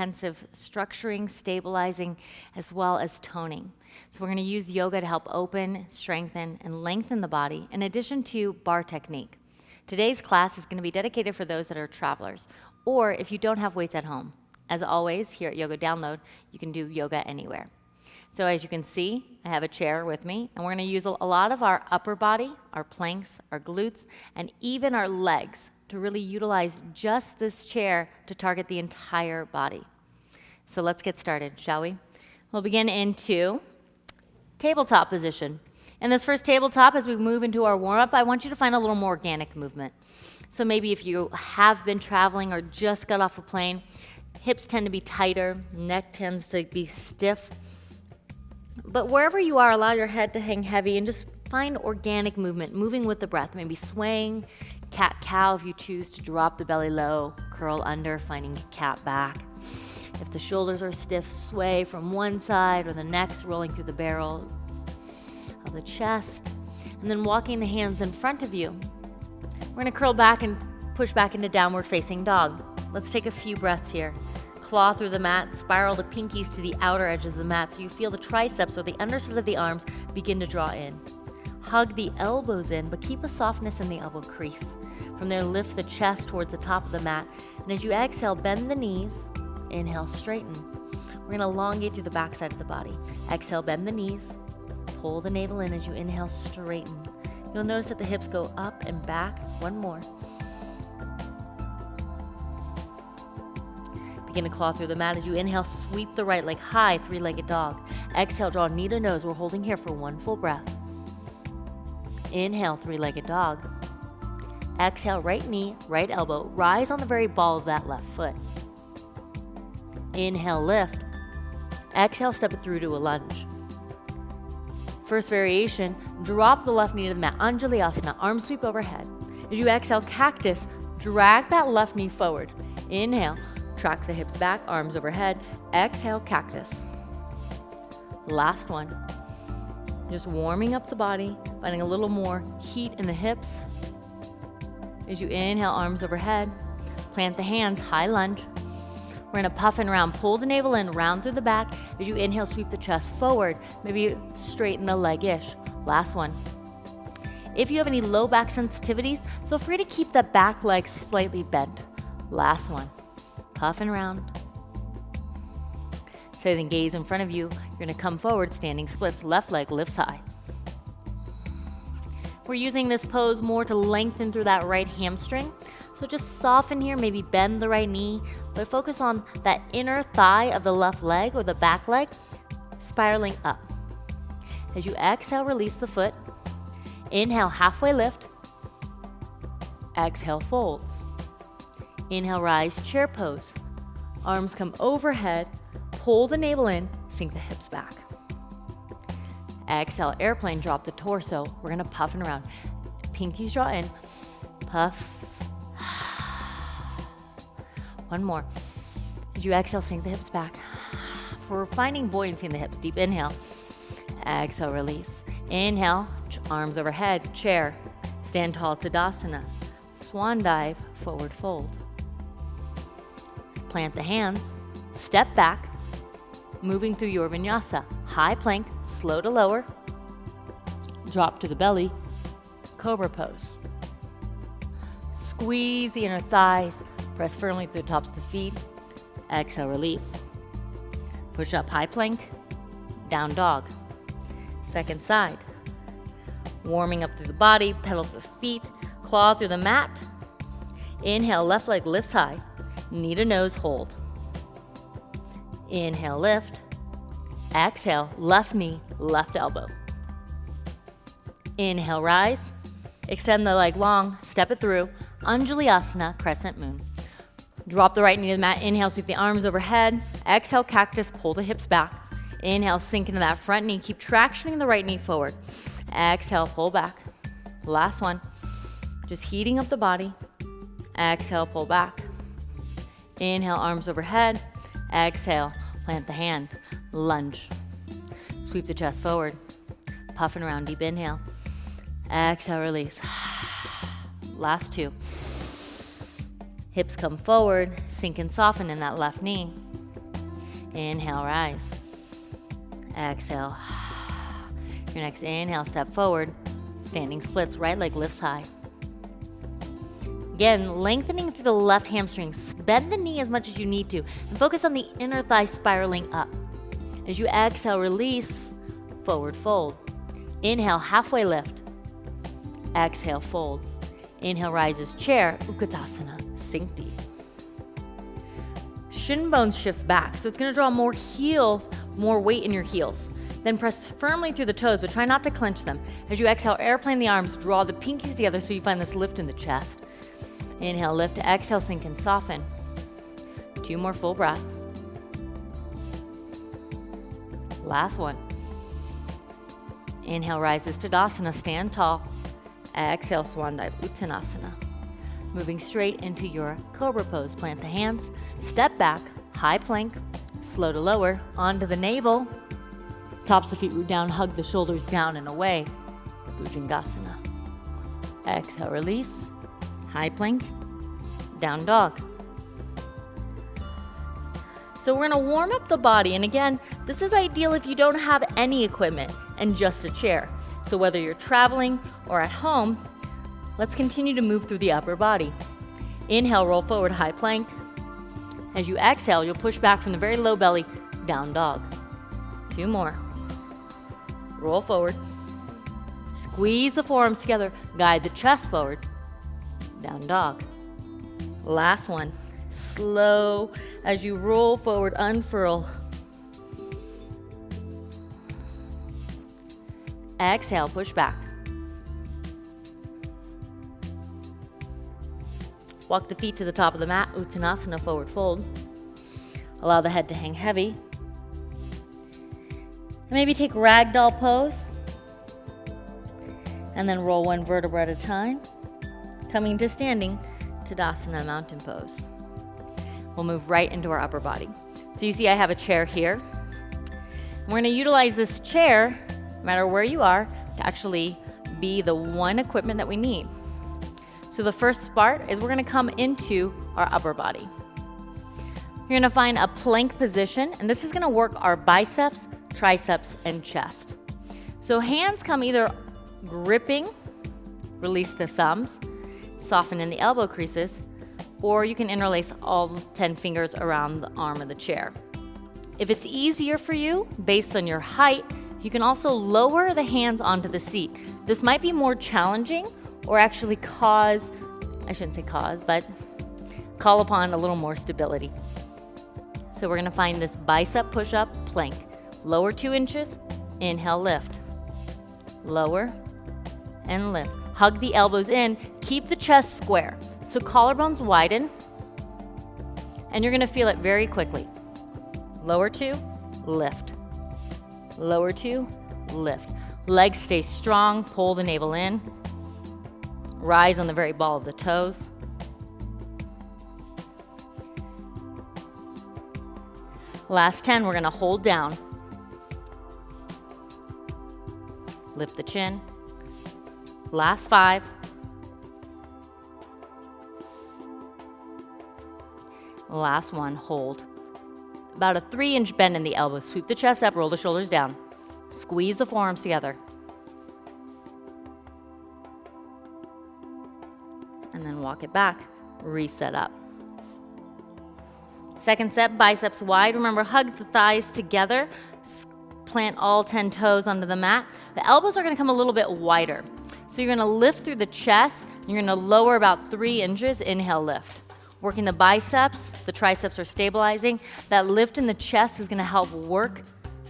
comprehensive structuring, stabilizing, as well as toning. So we're going to use yoga to help open, strengthen, and lengthen the body, in addition to bar technique. Today's class is going to be dedicated for those that are travelers, or if you don't have weights at home. As always, here at Yoga Download, you can do yoga anywhere. So as you can see, I have a chair with me, and we're going to use a lot of our upper body, our planks, our glutes, and even our legs to really utilize just this chair to target the entire body. So let's get started, shall we? We'll begin into tabletop position. In this first tabletop, as we move into our warm-up, I want you to find a little more organic movement. So maybe if you have been traveling or just got off a plane, hips tend to be tighter, neck tends to be stiff. But wherever you are, allow your head to hang heavy and just find organic movement, moving with the breath, maybe swaying, cat-cow if you choose to drop the belly low, curl under, finding cat back. If the shoulders are stiff, sway from one side or the next, rolling through the barrel of the chest, and then walking the hands in front of you. We're gonna curl back and push back into downward facing dog. Let's take a few breaths here. Claw through the mat, spiral the pinkies to the outer edges of the mat so you feel the triceps or the underside of the arms begin to draw in. Hug the elbows in, but keep a softness in the elbow crease. From there, lift the chest towards the top of the mat. And as you exhale, bend the knees. Inhale, straighten. We're gonna elongate through the backside of the body. Exhale, bend the knees. Pull the navel in as you inhale, straighten. You'll notice that the hips go up and back. One more. Begin to claw through the mat as you inhale, sweep the right leg high, three-legged dog. Exhale, draw knee to nose. We're holding here for one full breath. Inhale, three-legged dog. Exhale, right knee, right elbow. Rise on the very ball of that left foot. Inhale, lift. Exhale, step it through to a lunge. First variation, drop the left knee to the mat. Anjalayasana, arm sweep overhead. As you exhale, cactus, drag that left knee forward. Inhale, track the hips back, arms overhead. Exhale, cactus. Last one. Just warming up the body, finding a little more heat in the hips. As you inhale, arms overhead. Plant the hands, high lunge. We're gonna puff and round, pull the navel in, round through the back. As you inhale, sweep the chest forward. Maybe straighten the leg-ish. Last one. If you have any low back sensitivities, feel free to keep the back leg slightly bent. Last one. Puff and round. So then gaze in front of you. You're gonna come forward, standing splits. Left leg lifts high. We're using this pose more to lengthen through that right hamstring. So just soften here, maybe bend the right knee, but focus on that inner thigh of the left leg or the back leg, spiraling up. As you exhale, release the foot. Inhale, halfway lift. Exhale, folds. Inhale, rise, chair pose. Arms come overhead, pull the navel in, sink the hips back. Exhale, airplane, drop the torso. We're gonna puff and round. Pinkies draw in, puff. One more. As you exhale, sink the hips back. For finding buoyancy in the hips, deep inhale. Exhale, release. Inhale, arms overhead, chair. Stand tall, Tadasana. Swan dive, forward fold. Plant the hands, step back, moving through your vinyasa. High plank, slow to lower. Drop to the belly, cobra pose. Squeeze the inner thighs, press firmly through the tops of the feet. Exhale, release. Push up, high plank, down dog. Second side. Warming up through the body, pedal to the feet, claw through the mat. Inhale, left leg lifts high. Knee to nose, hold. Inhale, lift. Exhale, left knee, left elbow. Inhale, rise. Extend the leg long, step it through. Anjalayasana, crescent moon. Drop the right knee to the mat. Inhale, sweep the arms overhead. Exhale, cactus, pull the hips back. Inhale, sink into that front knee. Keep tractioning the right knee forward. Exhale, pull back. Last one. Just heating up the body. Exhale, pull back. Inhale, arms overhead. Exhale, plant the hand. Lunge. Sweep the chest forward. Puff and round, deep inhale. Exhale, release. Last two. Hips come forward, sink and soften in that left knee. Inhale, rise. Exhale. Your next inhale, step forward. Standing splits, right leg lifts high. Again, lengthening through the left hamstring. Bend the knee as much as you need to and focus on the inner thigh spiraling up. As you exhale, release, forward fold. Inhale, halfway lift. Exhale, fold. Inhale, rises, chair, Utkatasana, sink deep. Shin bones shift back, so it's gonna draw more weight in your heels. Then press firmly through the toes, but try not to clench them. As you exhale, airplane the arms, draw the pinkies together so you find this lift in the chest. Inhale, lift, exhale, sink and soften. 2 more full breaths. Last one. Inhale, rises to Tadasana, stand tall. Exhale, Swan Dive, Uttanasana. Moving straight into your Cobra pose. Plant the hands, step back, high plank, slow to lower, onto the navel. Tops of feet root down, hug the shoulders down and away. Bhujangasana. Exhale, release, high plank, down dog. So we're gonna warm up the body, and again, this is ideal if you don't have any equipment and just a chair. So whether you're traveling or at home, let's continue to move through the upper body. Inhale, roll forward, high plank. As you exhale, you'll push back from the very low belly, down dog. 2 more. Roll forward. Squeeze the forearms together, guide the chest forward, down dog. Last one. Slow as you roll forward, unfurl. Exhale, push back. Walk the feet to the top of the mat, Uttanasana, forward fold. Allow the head to hang heavy. Maybe take ragdoll pose. And then roll 1 vertebra at a time. Coming to standing, Tadasana, mountain pose. We'll move right into our upper body. So you see I have a chair here. We're gonna utilize this chair, no matter where you are, to actually be the one equipment that we need. So the first part is we're gonna come into our upper body. You're gonna find a plank position, and this is gonna work our biceps, triceps, and chest. So hands come either gripping, release the thumbs, soften in the elbow creases, or you can interlace all 10 fingers around the arm of the chair. If it's easier for you, based on your height, you can also lower the hands onto the seat. This might be more challenging or actually call upon a little more stability. So we're gonna find this bicep push-up plank. Lower 2 inches, inhale, lift. Lower and lift. Hug the elbows in, keep the chest square. So collarbones widen, and you're gonna feel it very quickly. Lower 2, lift. Lower 2, lift. Legs stay strong, pull the navel in. Rise on the very ball of the toes. Last 10, we're gonna hold down. Lift the chin. Last 5. Last 1, hold. About a 3-inch bend in the elbows. Sweep the chest up, roll the shoulders down. Squeeze the forearms together. And then walk it back, reset up. Second set, biceps wide. Remember, hug the thighs together. Plant all 10 toes onto the mat. The elbows are gonna come a little bit wider. So you're gonna lift through the chest. You're gonna lower about 3 inches, inhale, lift. Working the biceps, the triceps are stabilizing. That lift in the chest is gonna help work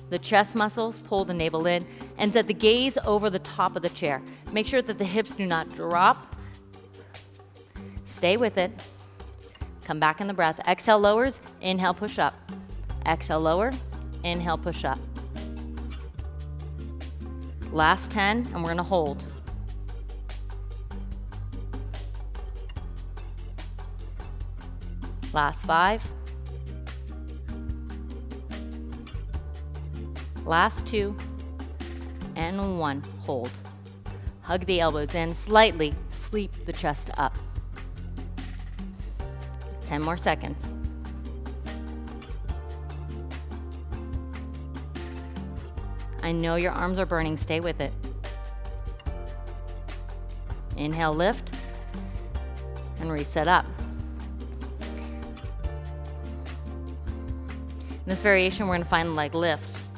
the chest muscles, pull the navel in, and set the gaze over the top of the chair. Make sure that the hips do not drop. Stay with it. Come back in the breath. Exhale, lowers, inhale, push up. Exhale, lower, inhale, push up. Last 10, and we're gonna hold. Last 5. Last 2. And 1. Hold. Hug the elbows in slightly. Sleep the chest up. 10 more seconds. I know your arms are burning, stay with it. Inhale, lift, and reset up. In this variation, we're gonna find leg lifts.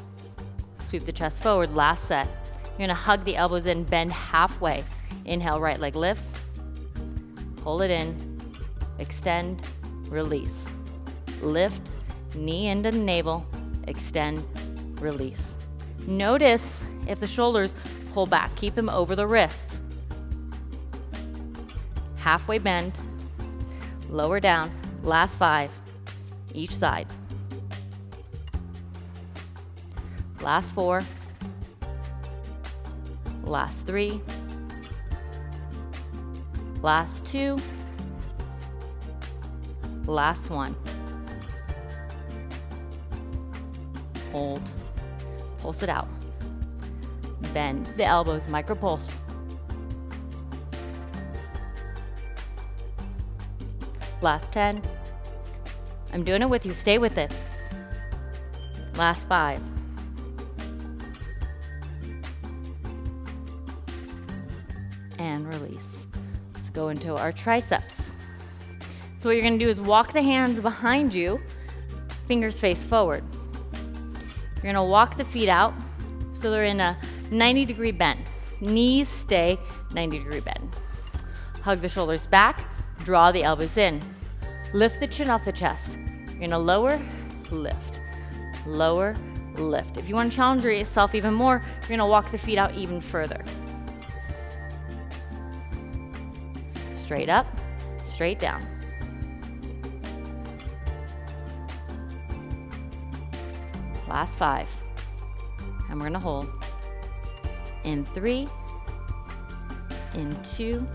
Sweep the chest forward, last set. You're gonna hug the elbows in, bend halfway. Inhale, right leg lifts. Pull it in, extend, release. Lift, knee into navel, extend, release. Notice if the shoulders pull back, keep them over the wrists. Halfway bend, lower down, last 5, each side. Last 4, last 3, last 2, last 1. Hold, pulse it out. Bend the elbows, micro pulse. Last 10. I'm doing it with you, stay with it. Last 5. And release. Let's go into our triceps. So what you're gonna do is walk the hands behind you, fingers face forward. You're gonna walk the feet out so they're in a 90-degree bend. Knees stay 90-degree bend. Hug the shoulders back, draw the elbows in. Lift the chin off the chest. You're gonna lower, lift, lower, lift. If you wanna challenge yourself even more, you're gonna walk the feet out even further. Straight up, straight down. Last 5. And we're gonna hold. In 3, in 2,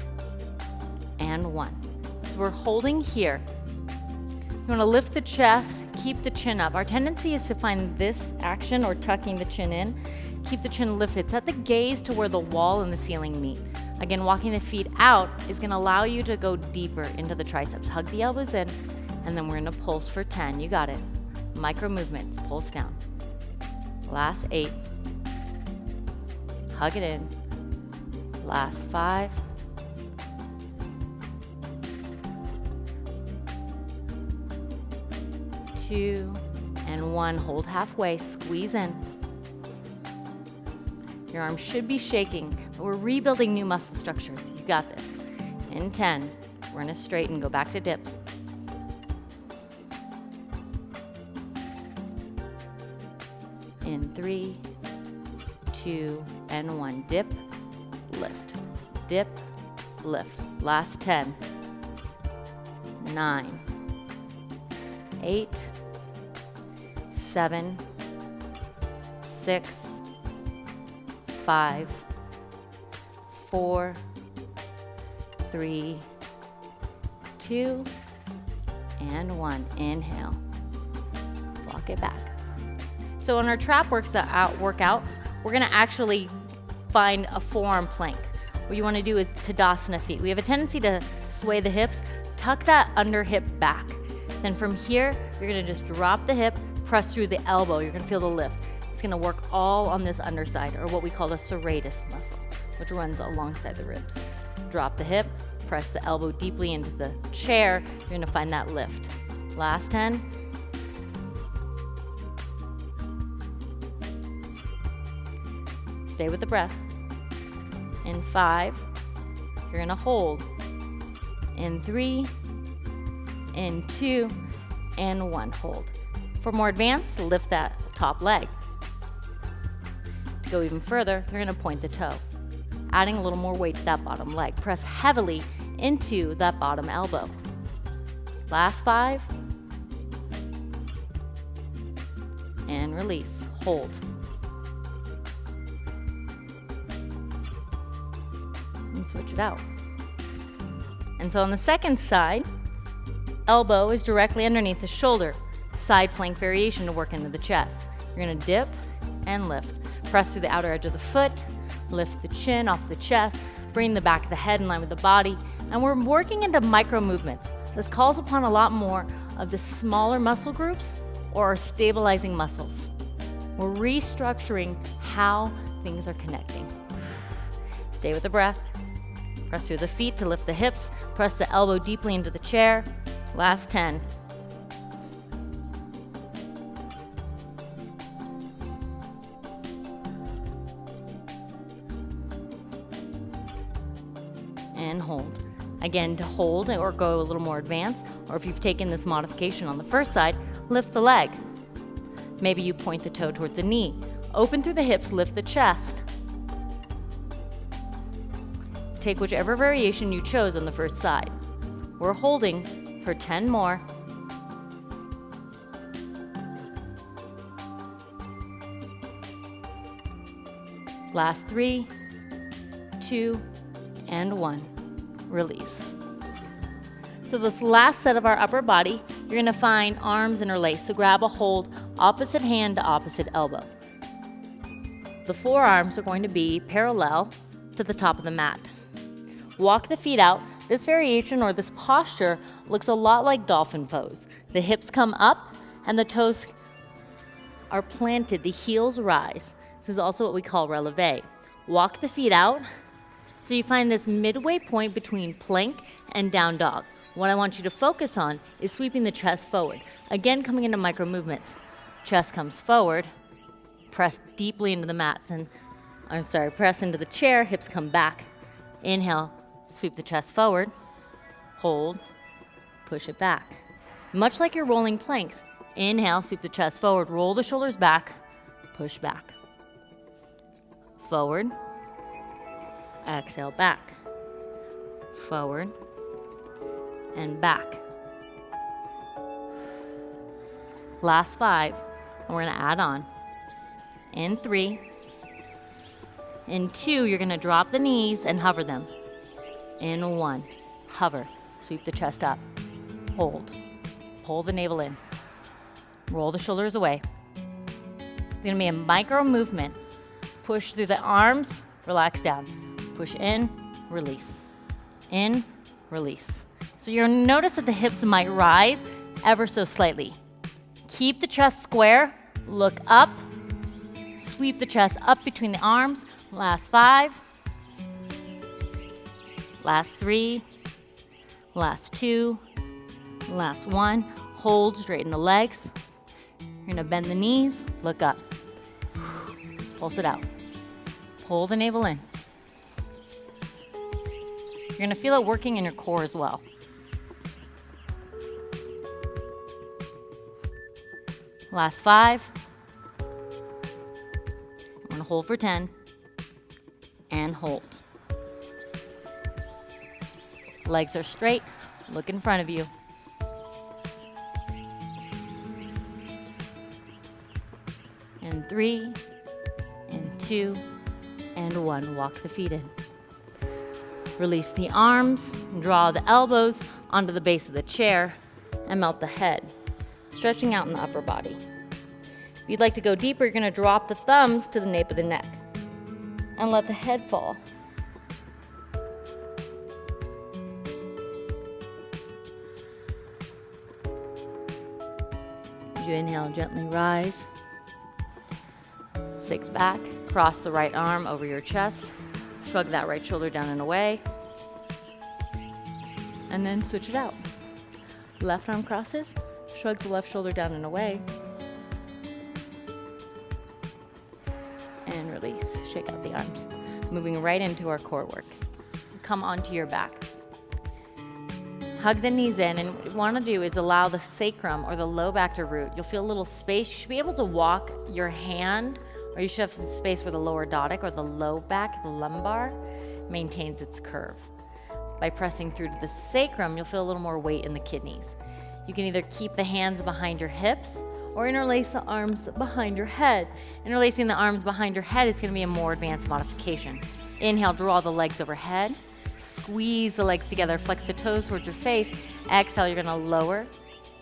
and 1. So we're holding here. You wanna lift the chest, keep the chin up. Our tendency is to find this action or tucking the chin in. Keep the chin lifted. Set the gaze to where the wall and the ceiling meet. Again, walking the feet out is gonna allow you to go deeper into the triceps. Hug the elbows in, and then we're gonna pulse for 10. You got it. Micro movements, pulse down. Last 8. Hug it in. Last 5. Two, and 1. Hold halfway, squeeze in. Your arms should be shaking, but we're rebuilding new muscle structures. You got this. In 10, we're gonna straighten, go back to dips. In 3, 2, and 1. Dip, lift, dip, lift. Last 10, 9, 8, 7, 6, 5, 4, 3, 2, and 1. Inhale. Walk it back. So in our trap workout, we're gonna actually find a forearm plank. What you wanna do is Tadasana feet. We have a tendency to sway the hips, tuck that under hip back. Then from here, you're gonna just drop the hip, press through the elbow. You're gonna feel the lift. It's gonna work all on this underside, or what we call the serratus muscle, which runs alongside the ribs. Drop the hip, press the elbow deeply into the chair. You're gonna find that lift. Last 10. Stay with the breath. In 5, you're gonna hold. In 3, in 2, and 1, hold. For more advanced, lift that top leg. To go even further, you're gonna point the toe, adding a little more weight to that bottom leg. Press heavily into that bottom elbow. Last 5, and release, hold. And switch it out. And so on the second side, elbow is directly underneath the shoulder. Side plank variation to work into the chest. You're gonna dip and lift. Press through the outer edge of the foot, lift the chin off the chest, bring the back of the head in line with the body, and we're working into micro movements. This calls upon a lot more of the smaller muscle groups or our stabilizing muscles. We're restructuring how things are connecting. Stay with the breath. Press through the feet to lift the hips. Press the elbow deeply into the chair. Last 10. And hold. Again, to hold or go a little more advanced, or if you've taken this modification on the first side, lift the leg. Maybe you point the toe towards the knee. Open through the hips, lift the chest. Take whichever variation you chose on the first side. We're holding for 10 more. Last 3, 2, and 1. Release. So this last set of our upper body, you're going to find arms interlaced. So grab a hold, opposite hand to opposite elbow. The forearms are going to be parallel to the top of the mat. Walk the feet out. This variation or this posture looks a lot like dolphin pose. The hips come up and the toes are planted. The heels rise. This is also what we call releve. Walk the feet out. So you find this midway point between plank and down dog. What I want you to focus on is sweeping the chest forward. Again, coming into micro movements. Chest comes forward, press deeply into the mats, press into the chair, hips come back. Inhale, sweep the chest forward, hold, push it back. Much like you're rolling planks. Inhale, sweep the chest forward, roll the shoulders back, push back. Forward. Exhale, back, forward, and back. Last 5, and we're gonna add on. In 3, in 2, you're gonna drop the knees and hover them. In 1, hover, sweep the chest up, hold, pull the navel in, roll the shoulders away. It's gonna be a micro movement. Push through the arms, relax down. Push in, release. In, release. So you'll notice that the hips might rise ever so slightly. Keep the chest square, look up, sweep the chest up between the arms. Last 5, last 3, last 2, last 1. Hold, straighten the legs. You're gonna bend the knees, look up. Pulse it out. Pull the navel in. You're gonna feel it working in your core as well. Last 5. I'm gonna hold for 10 and hold. Legs are straight, look in front of you. And 3, and 2, and 1. Walk the feet in. Release the arms, draw the elbows onto the base of the chair, and melt the head, stretching out in the upper body. If you'd like to go deeper, you're gonna drop the thumbs to the nape of the neck and let the head fall. As you inhale, gently rise. Sink back, cross the right arm over your chest. Shrug that right shoulder down and away. And then switch it out. Left arm crosses, shrug the left shoulder down and away. And release, shake out the arms. Moving right into our core work. Come onto your back. Hug the knees in, and what you want to do is allow the sacrum or the low back to root. You'll feel a little space. You should be able to walk your hand, or you should have some space where the lower lordotic or the low back, the lumbar, maintains its curve. By pressing through to the sacrum, you'll feel a little more weight in the kidneys. You can either keep the hands behind your hips or interlace the arms behind your head. Interlacing the arms behind your head is going to be a more advanced modification. Inhale, draw the legs overhead. Squeeze the legs together, flex the toes towards your face. Exhale, you're going to lower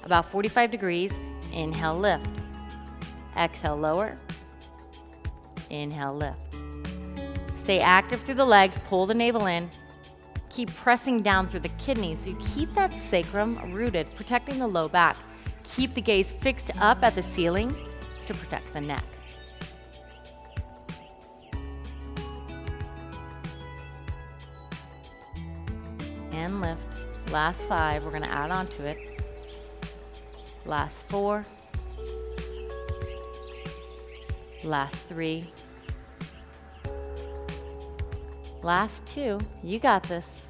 about 45 degrees. Inhale, lift. Exhale, lower. Inhale, lift. Stay active through the legs, pull the navel in. Keep pressing down through the kidneys so you keep that sacrum rooted, protecting the low back. Keep the gaze fixed up at the ceiling to protect the neck. and lift. Last 5, we're gonna add on to it. Last 4. Last 3. Last 2, you got this.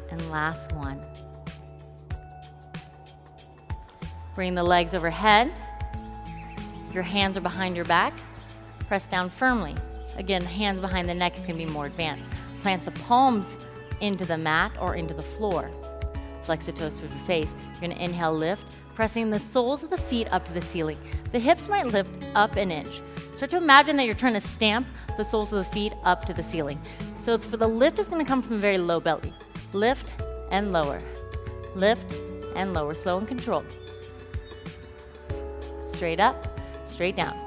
And last 1. Bring the legs overhead. Your hands are behind your back. Press down firmly. Again, hands behind the neck is gonna be more advanced. Plant the palms into the mat or into the floor. Flex the toes towards your face. You're gonna inhale, lift, pressing the soles of the feet up to the ceiling. The hips might lift up an inch. Start to imagine that you're trying to stamp the soles of the feet up to the ceiling. So for the lift, it's gonna come from a very low belly. Lift and lower. Lift and lower, slow and controlled. Straight up, straight down.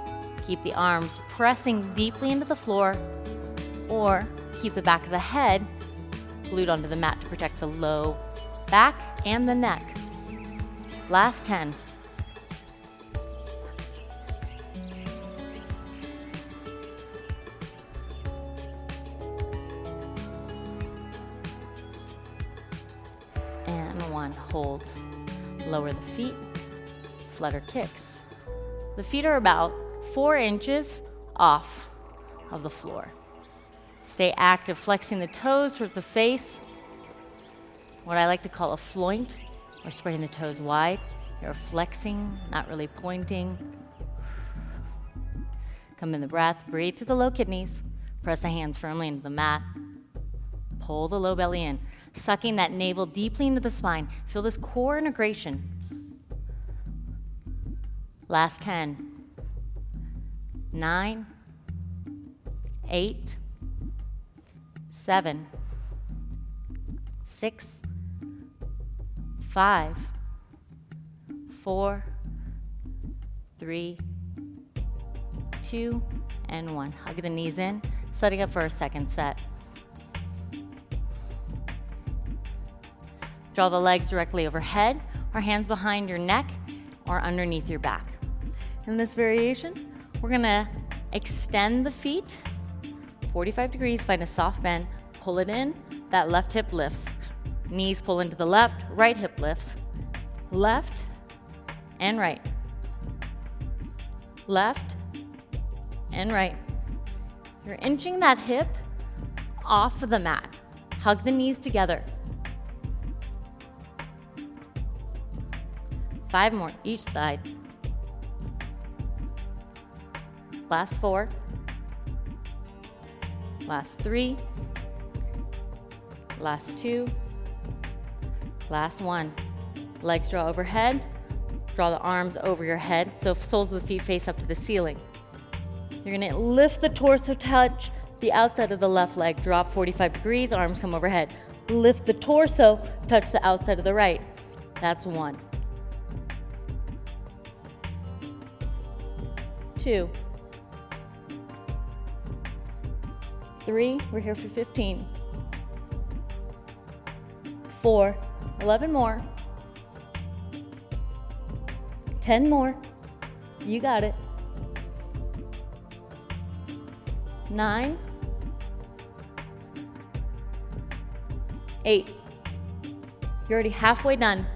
Keep the arms pressing deeply into the floor, or keep the back of the head glued onto the mat to protect the low back and the neck. Last 10. And 1, hold. Lower the feet, flutter kicks. The feet are about 4 inches off of the floor. Stay active, flexing the toes towards the face. What I like to call a floint, or spreading the toes wide. You're flexing, not really pointing. Come in the breath, breathe to the low kidneys. Press the hands firmly into the mat. Pull the low belly in, sucking that navel deeply into the spine. Feel this core integration. Last 10. 9, 8, 7, 6, 5, 4, 3, 2, and 1. Hug the knees in, setting up for a second set. Draw the legs directly overhead, or hands behind your neck or underneath your back. In this variation, we're gonna extend the feet 45 degrees, find a soft bend, pull it in, that left hip lifts. Knees pull into the left, right hip lifts. Left and right. Left and right. You're inching that hip off of the mat. Hug the knees together. 5 more each side. Last 4. Last 3. Last 2. Last 1. Legs draw overhead. Draw the arms over your head so soles of the feet face up to the ceiling. You're gonna lift the torso, touch the outside of the left leg. Drop 45 degrees, arms come overhead. Lift the torso, touch the outside of the right. That's 1. 2. 3, we're here for 15. 4, 11 more. 10 more. You got it. 9, 8. You're already halfway done.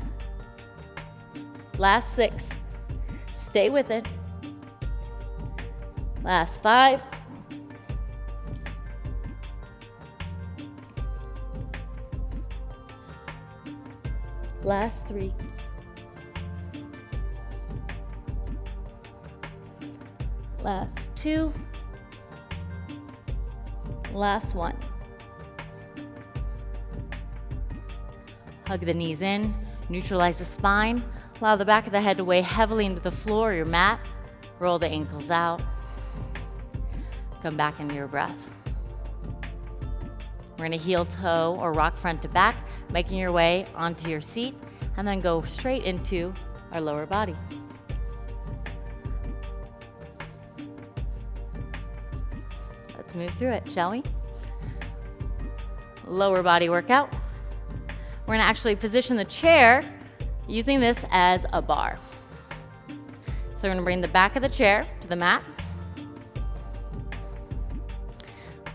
Last 6. Stay with it. Last 5. Last 3. Last 2. Last 1. Hug the knees in, neutralize the spine, allow the back of the head to weigh heavily into the floor or your mat, roll the ankles out, come back into your breath. We're gonna heel toe or rock front to back, making your way onto your seat, and then go straight into our lower body. Let's move through it, shall we? Lower body workout. We're gonna actually position the chair using this as a bar. So we're gonna bring the back of the chair to the mat.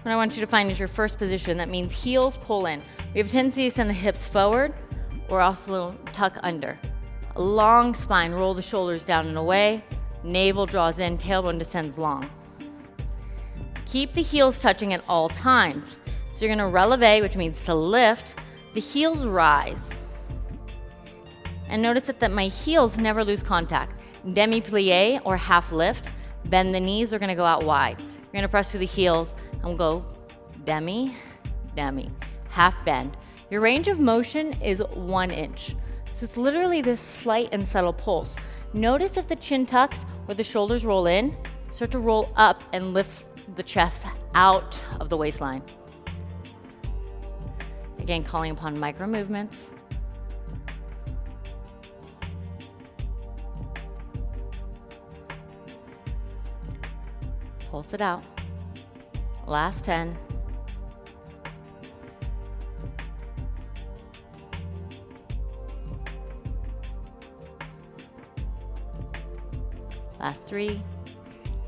What I want you to find is your first position. That means heels pull in. We have a tendency to send the hips forward or also tuck under. A long spine, roll the shoulders down and away. Navel draws in, tailbone descends long. Keep the heels touching at all times. So you're gonna releve, which means to lift. The heels rise. And notice that my heels never lose contact. Demi-plie or half lift. Bend the knees, are gonna go out wide. You're gonna press through the heels and go demi, demi, half bend. Your range of motion is 1 inch. So it's literally this slight and subtle pulse. Notice if the chin tucks or the shoulders roll in, start to roll up and lift the chest out of the waistline. Again, calling upon micro movements. Pulse it out. Last 10. Last 3.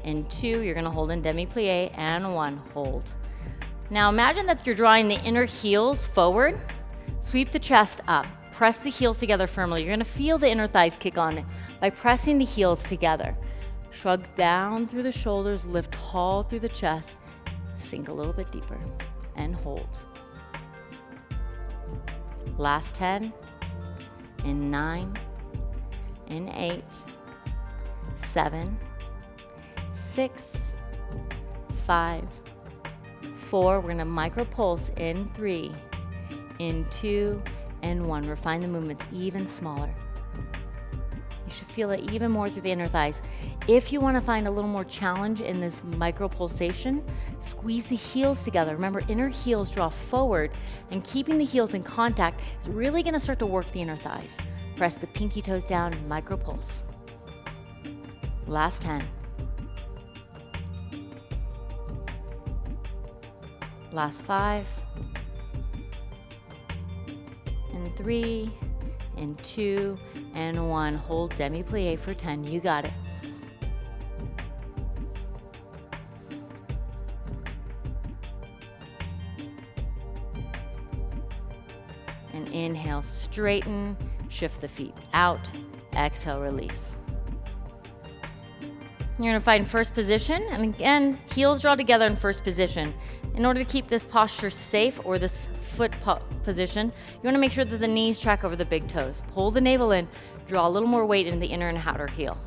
In 2, you're gonna hold in demi-plie, and 1, hold. Now imagine that you're drawing the inner heels forward. Sweep the chest up. Press the heels together firmly. You're gonna feel the inner thighs kick on by pressing the heels together. Shrug down through the shoulders, lift tall through the chest, sink a little bit deeper, and hold. Last 10, in 9, in 8, 7, 6, 5, 4. We're gonna micro pulse in 3, in 2, and 1. Refine the movements even smaller. You should feel it even more through the inner thighs. If you want to find a little more challenge in this micro pulsation, squeeze the heels together. Remember, inner heels draw forward, and keeping the heels in contact is really going to start to work the inner thighs. Press the pinky toes down, micro pulse. Last 10. Last 5. And 3, and 2, and 1. Hold demi-plie for 10. You got it. And inhale, straighten, shift the feet out. Exhale, release. You're gonna find first position, and again, heels draw together in first position. In order to keep this posture safe, or this foot position, you wanna make sure that the knees track over the big toes. Pull the navel in, draw a little more weight into the inner and outer heel.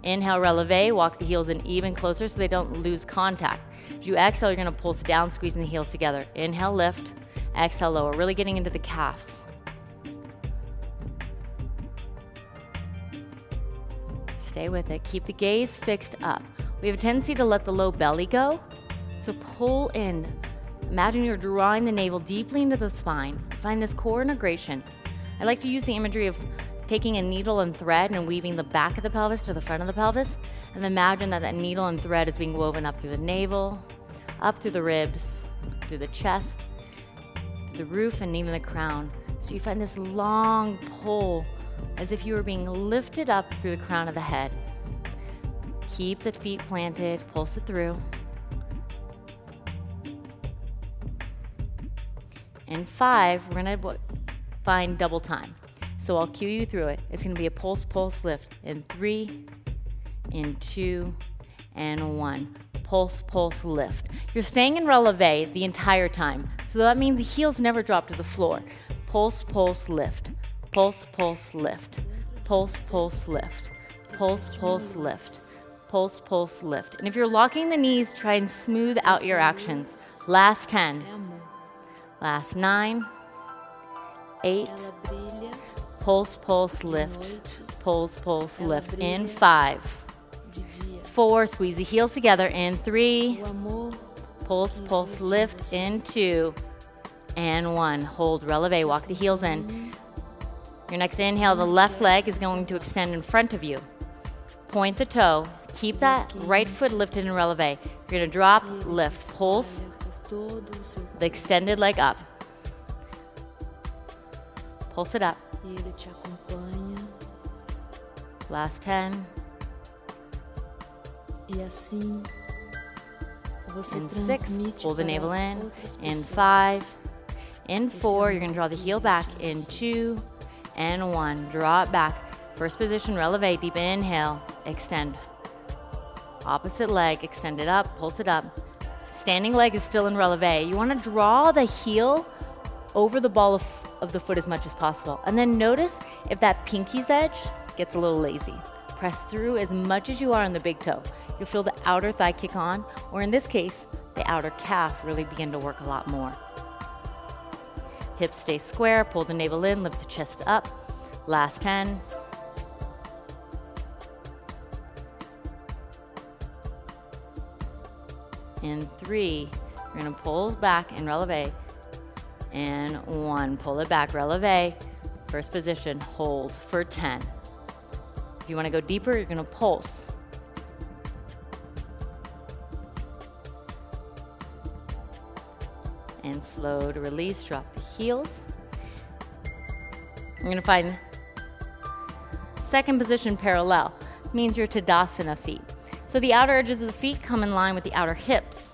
Inhale, releve, walk the heels in even closer so they don't lose contact. As you exhale, you're gonna pulse down, squeezing the heels together. Inhale, lift, exhale, lower, really getting into the calves. Stay with it, keep the gaze fixed up. We have a tendency to let the low belly go, so pull in. Imagine you're drawing the navel deeply into the spine. Find this core integration. I like to use the imagery of taking a needle and thread and weaving the back of the pelvis to the front of the pelvis, and imagine that that needle and thread is being woven up through the navel, up through the ribs, through the chest, the roof, and even the crown. So you find this long pull as if you were being lifted up through the crown of the head. Keep the feet planted, pulse it through. In 5, we're gonna find double time. So I'll cue you through it. It's gonna be a pulse, pulse, lift. In 3, in 2, and 1. Pulse, pulse, lift. You're staying in releve the entire time. So that means the heels never drop to the floor. Pulse, pulse, lift. Pulse, pulse, lift. Pulse, pulse, lift. Pulse, pulse, lift. Pulse, pulse, lift. And if you're locking the knees, try and smooth out your actions. Last 10. Last 9. 8. Pulse, pulse, lift. Pulse, pulse, lift. In 5. 4. Squeeze the heels together. In 3. Pulse, pulse, lift. In 2. And 1. Hold, releve, walk the heels in. Your next inhale, the left leg is going to extend in front of you. Point the toe. Keep that right foot lifted in releve. You're gonna drop, lift, pulse, the extended leg up. Pulse it up. Last 10. In 6, pull the navel in. In 5. In 4, you're gonna draw the heel back. In 2 and 1, draw it back. First position, releve, deep inhale, extend. Opposite leg, extend it up, pulse it up. Standing leg is still in releve. You wanna draw the heel over the ball of the foot as much as possible. And then notice if that pinky's edge gets a little lazy. Press through as much as you are on the big toe. You'll feel the outer thigh kick on, or in this case, the outer calf really begin to work a lot more. Hips stay square, pull the navel in, lift the chest up. Last 10. In 3, you're gonna pull back and releve. And 1, pull it back, releve. First position, hold for 10. If you wanna go deeper, you're gonna pulse. And slow to release, drop the heels. You're gonna find second position parallel. Means your Tadasana feet. So the outer edges of the feet come in line with the outer hips.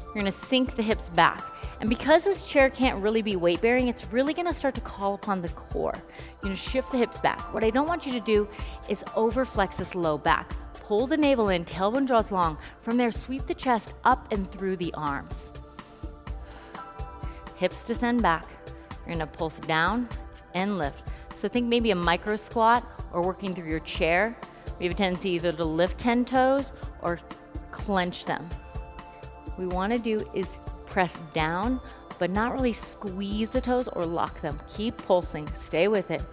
You're gonna sink the hips back. And because this chair can't really be weight bearing, it's really gonna start to call upon the core. You're gonna shift the hips back. What I don't want you to do is overflex this low back. Pull the navel in, tailbone draws long. From there, sweep the chest up and through the arms. Hips descend back. You're gonna pulse down and lift. So think maybe a micro squat or working through your chair. We have a tendency either to lift 10 toes or clench them. What we wanna do is press down, but not really squeeze the toes or lock them. Keep pulsing, stay with it.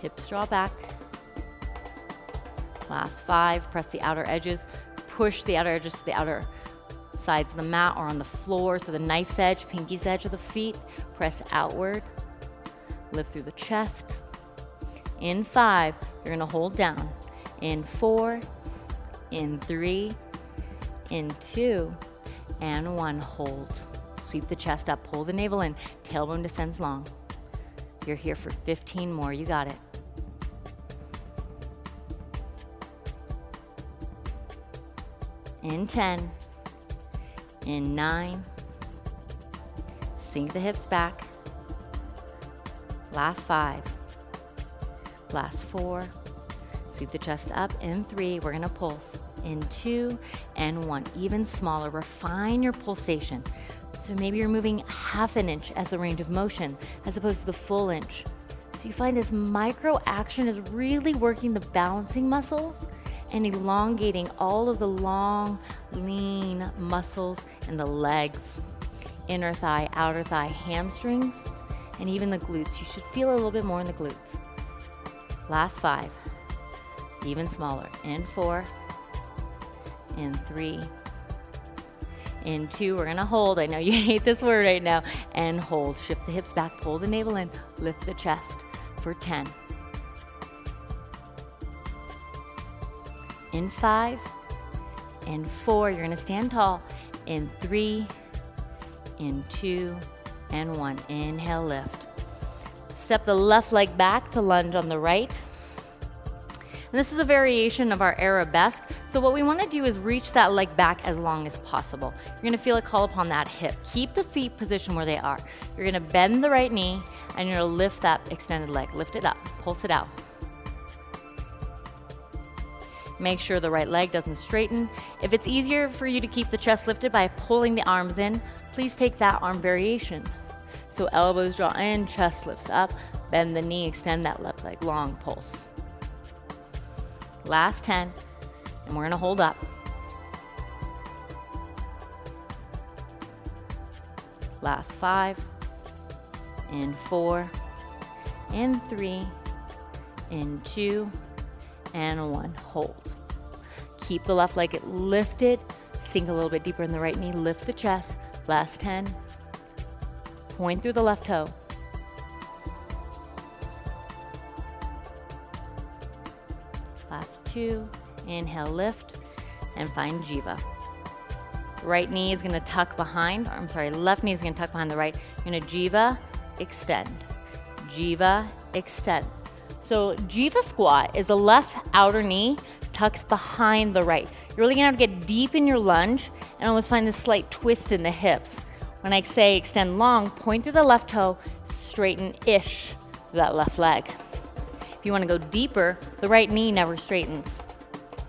Hips draw back. Last 5, press the outer edges, push the outer edges to the outer sides of the mat or on the floor. So the knife's edge, pinky's edge of the feet, press outward, lift through the chest. In 5, you're gonna hold down. In 4, in 3, in 2, and 1, hold. Sweep the chest up, pull the navel in, tailbone descends long. You're here for 15 more, you got it. In 10, in 9, sink the hips back. Last 5, last 4, sweep the chest up. In 3, we're gonna pulse. In 2 and 1, even smaller, refine your pulsation. So maybe you're moving half an inch as a range of motion as opposed to the full inch. So you find this micro action is really working the balancing muscles and elongating all of the long, lean muscles in the legs, inner thigh, outer thigh, hamstrings, and even the glutes. You should feel a little bit more in the glutes. Last 5, even smaller. In 4, in 3, in 2, we're gonna hold. I know you hate this word right now. And hold, shift the hips back, pull the navel in, lift the chest for 10. In 5, in 4, you're gonna stand tall. In 3, in 2, and 1. Inhale, lift. Step the left leg back to lunge on the right. And this is a variation of our arabesque. So what we wanna do is reach that leg back as long as possible. You're gonna feel a call upon that hip. Keep the feet positioned where they are. You're gonna bend the right knee and you're gonna lift that extended leg. Lift it up, pulse it out. Make sure the right leg doesn't straighten. If it's easier for you to keep the chest lifted by pulling the arms in, please take that arm variation. So elbows draw in, chest lifts up, bend the knee, extend that left leg, long pulse. Last 10, and we're gonna hold up. Last 5, in 4, in 3, in 2, and 1, hold. Keep the left leg lifted, sink a little bit deeper in the right knee, lift the chest. Last 10, point through the left toe. Last 2, inhale, lift, and find Jiva. Right knee is gonna tuck behind, left knee is gonna tuck behind the right. You're gonna Jiva, extend. Jiva, extend. So Jiva squat is the left outer knee tucks behind the right. You're really gonna have to get deep in your lunge and almost find this slight twist in the hips. When I say extend long, point through the left toe, straighten-ish that left leg. If you wanna go deeper, the right knee never straightens.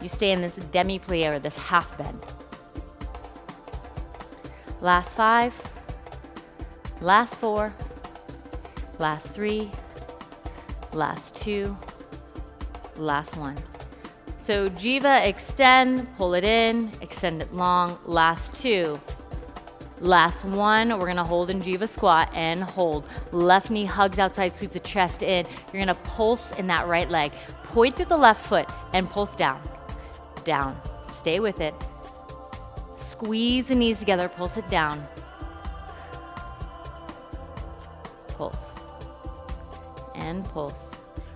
You stay in this demi-plie or this half bend. Last 5, last 4, last 3, last 2, last 1. So Jiva, extend, pull it in, extend it long, last 2. Last 1, we're gonna hold in Jiva squat and hold. Left knee hugs outside, sweep the chest in. You're gonna pulse in that right leg. Point through the left foot and pulse down, down. Stay with it. Squeeze the knees together, pulse it down. Pulse. And pulse.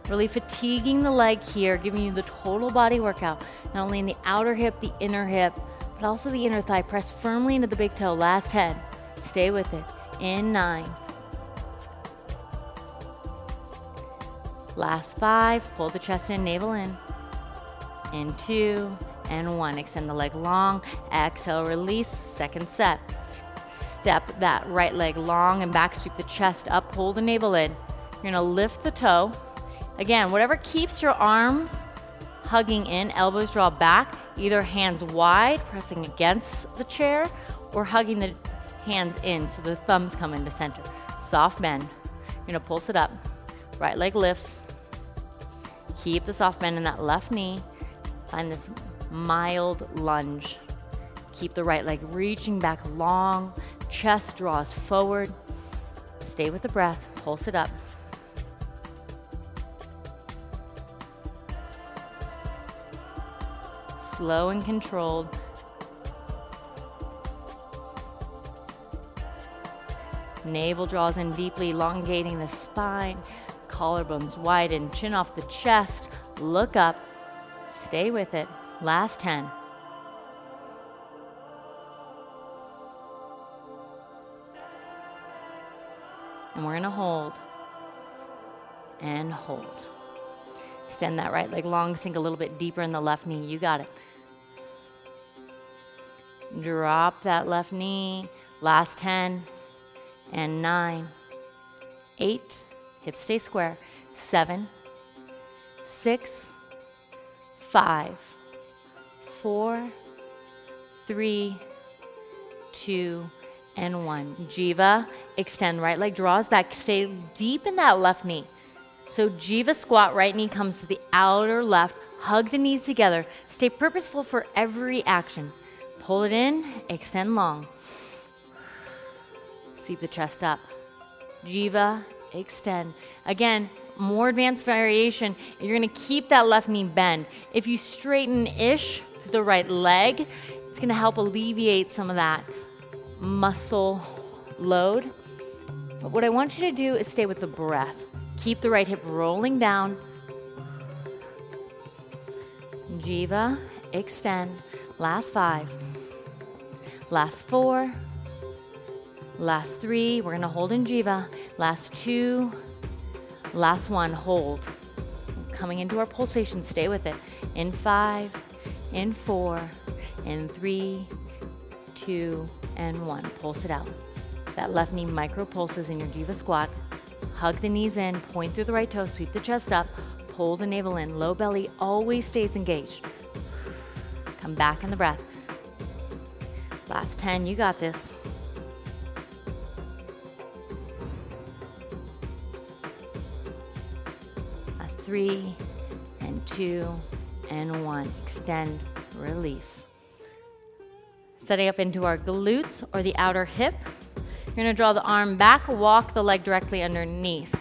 Really fatiguing the leg here, giving you the total body workout, not only in the outer hip, the inner hip, but also the inner thigh. Press firmly into the big toe. Last 10. Stay with it. In 9. Last 5. Pull the chest in, navel in. In 2 and 1. Extend the leg long. Exhale, release. Second set. Step that right leg long and back. Sweep the chest up. Pull the navel in. You're gonna lift the toe. Again, whatever keeps your arms hugging in, elbows draw back, either hands wide, pressing against the chair, or hugging the hands in so the thumbs come into center. Soft bend. You're gonna pulse it up. Right leg lifts. Keep the soft bend in that left knee. Find this mild lunge. Keep the right leg reaching back long. Chest draws forward. Stay with the breath. Pulse it up. Slow and controlled. Navel draws in deeply, elongating the spine. Collarbones widen, chin off the chest. Look up. Stay with it. Last 10. And we're gonna hold. And hold. Extend that right leg long, sink a little bit deeper in the left knee. You got it. Drop that left knee. Last 10 and 9, 8, hips stay square, 7, 6, 5, 4, 3, 2, and 1. Jiva, extend right leg, draws back, stay deep in that left knee. So Jiva squat, right knee comes to the outer left, hug the knees together, stay purposeful for every action. Pull it in, extend long. Sweep the chest up. Jiva, extend. Again, more advanced variation. You're gonna keep that left knee bend. If you straighten-ish the right leg, it's gonna help alleviate some of that muscle load. But what I want you to do is stay with the breath. Keep the right hip rolling down. Jiva, extend. Last 5. Last 4. Last 3. We're gonna hold in Jiva. Last 2. Last 1. Hold. Coming into our pulsation. Stay with it. In 5. In 4. In 3. 2. And 1. Pulse it out. That left knee micro pulses in your Jiva squat. Hug the knees in. Point through the right toe. Sweep the chest up. Pull the navel in. Low belly always stays engaged. Come back in the breath. Last 10, you got this. Last 3, and 2, and 1. Extend, release. Setting up into our glutes or the outer hip. You're gonna draw the arm back, walk the leg directly underneath.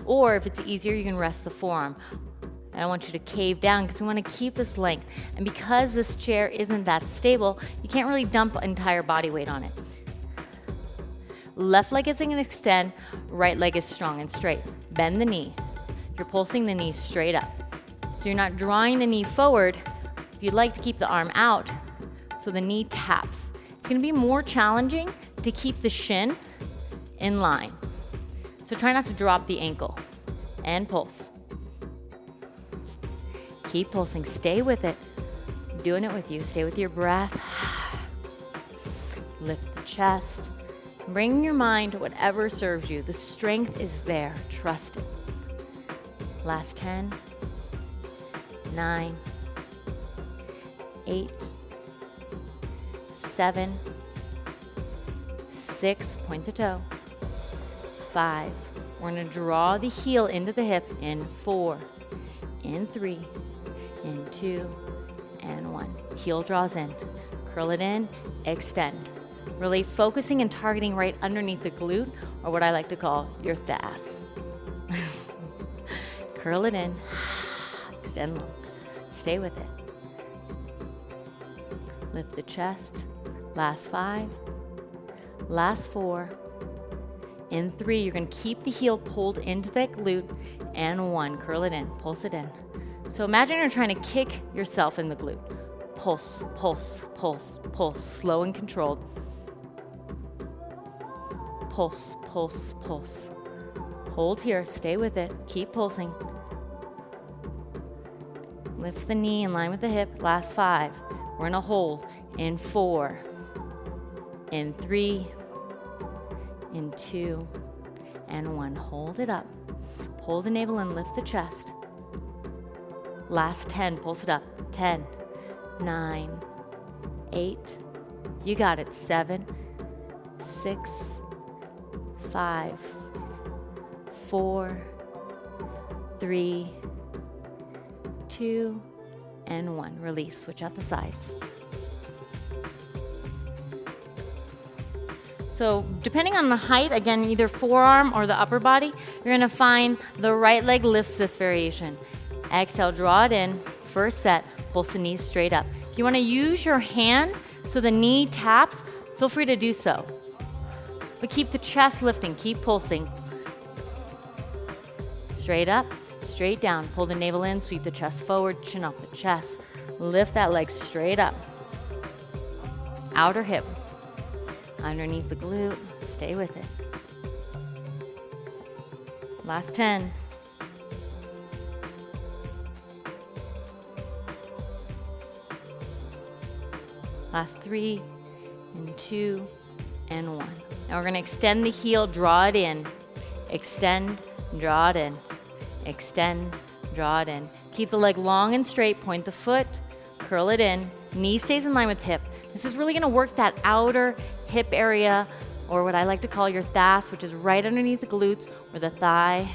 Or if it's easier, you can rest the forearm. I don't want you to cave down because we want to keep this length. And because this chair isn't that stable, you can't really dump entire body weight on it. Left leg is going to extend, right leg is strong and straight. Bend the knee. You're pulsing the knee straight up. So you're not drawing the knee forward. You'd like to keep the arm out so the knee taps. It's going to be more challenging to keep the shin in line. So try not to drop the ankle. And pulse. Keep pulsing. Stay with it. I'm doing it with you. Stay with your breath. Lift the chest. Bring your mind to whatever serves you. The strength is there. Trust it. Last 10, 9, 8, 7, 6, point the toe, 5. We're going to draw the heel into the hip in 4, in 3, in 2, and 1. Heel draws in. Curl it in, extend. Really focusing and targeting right underneath the glute, or what I like to call your thighs. Curl it in, extend long. Stay with it. Lift the chest. Last 5, last 4. In 3, you're going to keep the heel pulled into that glute, and 1, curl it in, pulse it in. So imagine you're trying to kick yourself in the glute. Pulse, pulse, pulse, pulse, slow and controlled. Pulse, pulse, pulse. Hold here, stay with it, keep pulsing. Lift the knee in line with the hip. Last 5. We're gonna hold in 4, in 3, in 2, and 1. Hold it up. Pull the navel and lift the chest. Last 10, pulse it up. 10, 9, 8. You got it. 7, 6, 5, 4, 3, 2, and 1. Release. Switch out the sides. So depending on the height, again, either forearm or the upper body, you're going to find the right leg lifts this variation. Exhale, draw it in. First set, pulse the knees straight up. If you want to use your hand so the knee taps, feel free to do so. But keep the chest lifting, keep pulsing. Straight up, straight down. Pull the navel in, sweep the chest forward, chin off the chest. Lift that leg straight up. Outer hip. Underneath the glute, stay with it. Last 10. Last 3, and 2, and 1. Now we're going to extend the heel, draw it in. Extend, draw it in. Extend, draw it in. Keep the leg long and straight, point the foot, curl it in. Knee stays in line with hip. This is really going to work that outer hip area, or what I like to call your thighs, which is right underneath the glutes, or the thigh,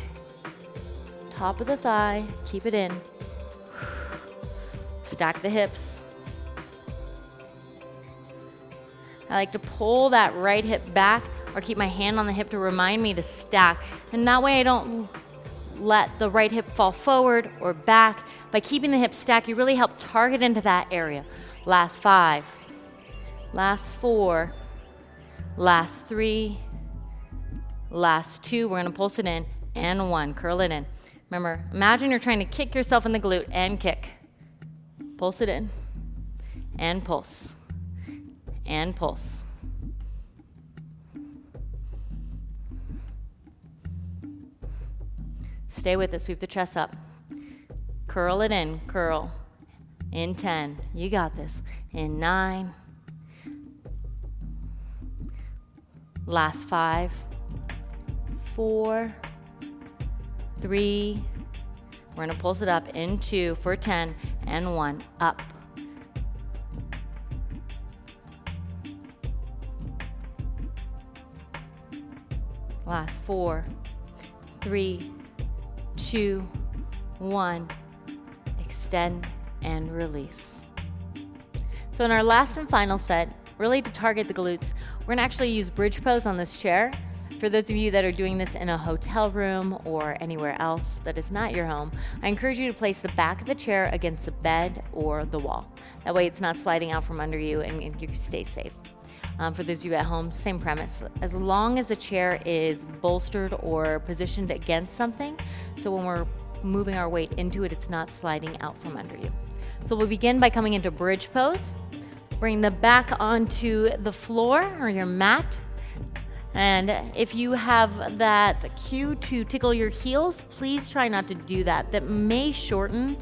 top of the thigh. Keep it in. Stack the hips. I like to pull that right hip back or keep my hand on the hip to remind me to stack. And that way I don't let the right hip fall forward or back. By keeping the hip stacked, you really help target into that area. Last 5, last 4, last 3, last 2. We're going to pulse it in, and 1. Curl it in. Remember, imagine you're trying to kick yourself in the glute and kick. Pulse it in, and pulse, and pulse. Stay with it. Sweep the chest up. Curl it in. Curl. In 10. You got this. In 9. Last 5. 4. 3. We're going to pulse it up in 2 for 10 and 1. Up. Last 4. 3. 2, 1, extend and release. So in our last and final set, really to target the glutes, we're going to actually use bridge pose on this chair. For those of you that are doing this in a hotel room or anywhere else that is not your home, I encourage you to place the back of the chair against the bed or the wall. That way it's not sliding out from under you and you stay safe. For those of you at home, same premise. As long as the chair is bolstered or positioned against something, so when we're moving our weight into it, it's not sliding out from under you. So we'll begin by coming into bridge pose. Bring the back onto the floor or your mat. And if you have that cue to tickle your heels, please try not to do that. That may shorten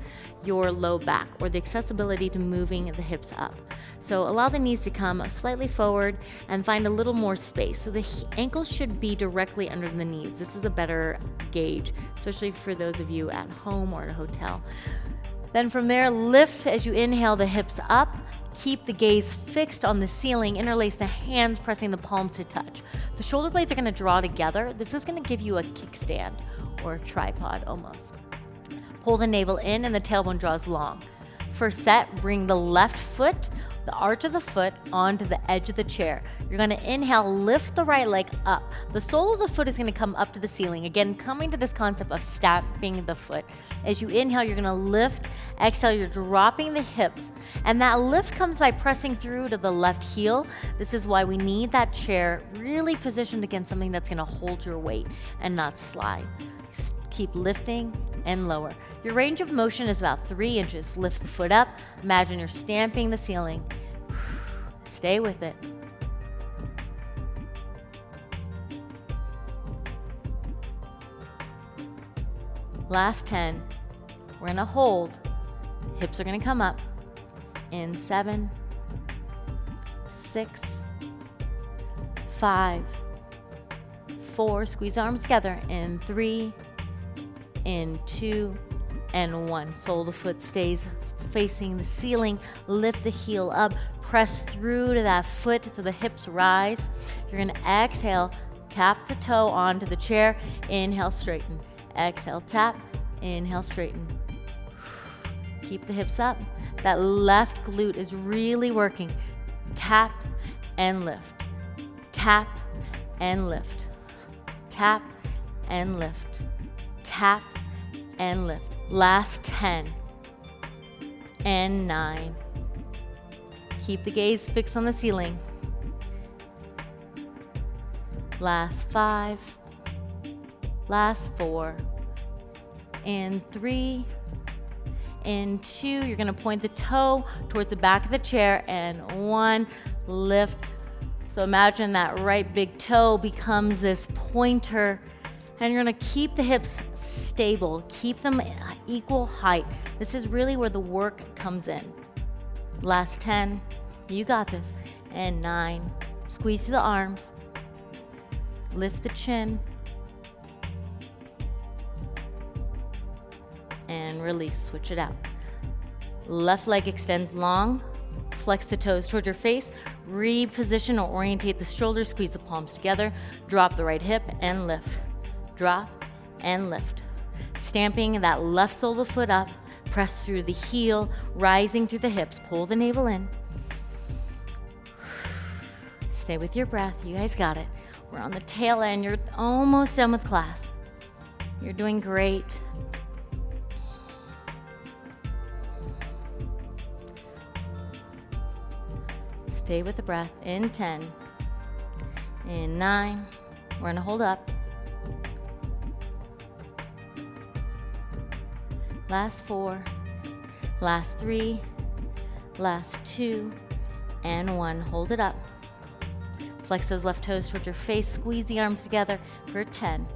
your low back or the accessibility to moving the hips up. So allow the knees to come slightly forward and find a little more space. So the ankles should be directly under the knees. This is a better gauge, especially for those of you at home or at a hotel. Then from there, lift as you inhale the hips up. Keep the gaze fixed on the ceiling. Interlace the hands, pressing the palms to touch. The shoulder blades are going to draw together. This is going to give you a kickstand or a tripod almost. Pull the navel in and the tailbone draws long. First set, bring the left foot, the arch of the foot, onto the edge of the chair. You're going to inhale, lift the right leg up. The sole of the foot is going to come up to the ceiling. Again, coming to this concept of stamping the foot. As you inhale, you're going to lift. Exhale, you're dropping the hips. And that lift comes by pressing through to the left heel. This is why we need that chair really positioned against something that's going to hold your weight and not slide. Keep lifting and lower. Your range of motion is about 3 inches. Lift the foot up. Imagine you're stamping the ceiling. Stay with it. Last 10. We're going to hold. Hips are going to come up. In 7, 6, 5, 4. Squeeze the arms together. In 3, in 2, and 1. Sole of the foot stays facing the ceiling. Lift the heel up. Press through to that foot so the hips rise. You're going to exhale. Tap the toe onto the chair. Inhale, straighten. Exhale, tap. Inhale, straighten. Keep the hips up. That left glute is really working. Tap and lift. Tap and lift. Tap and lift. Tap and lift. Last 10 and 9. Keep the gaze fixed on the ceiling. Last 5. Last 4. And 3. And 2. You're going to point the toe towards the back of the chair. And 1. Lift. So imagine that right big toe becomes this pointer. And you're going to keep the hips stable. Keep them equal height. This is really where the work comes in. Last 10. You got this. And 9. Squeeze through the arms. Lift the chin. And release. Switch it out. Left leg extends long. Flex the toes towards your face. Reposition or orientate the shoulders. Squeeze the palms together. Drop the right hip and lift. Drop and lift. Stamping that left sole of the foot up. Press through the heel, rising through the hips. Pull the navel in. Stay with your breath. You guys got it. We're on the tail end. You're almost done with class. You're doing great. Stay with the breath. In 10. In 9. We're going to hold up. Last 4, last 3, last 2, and 1. Hold it up. Flex those left toes towards your face. Squeeze the arms together for 10.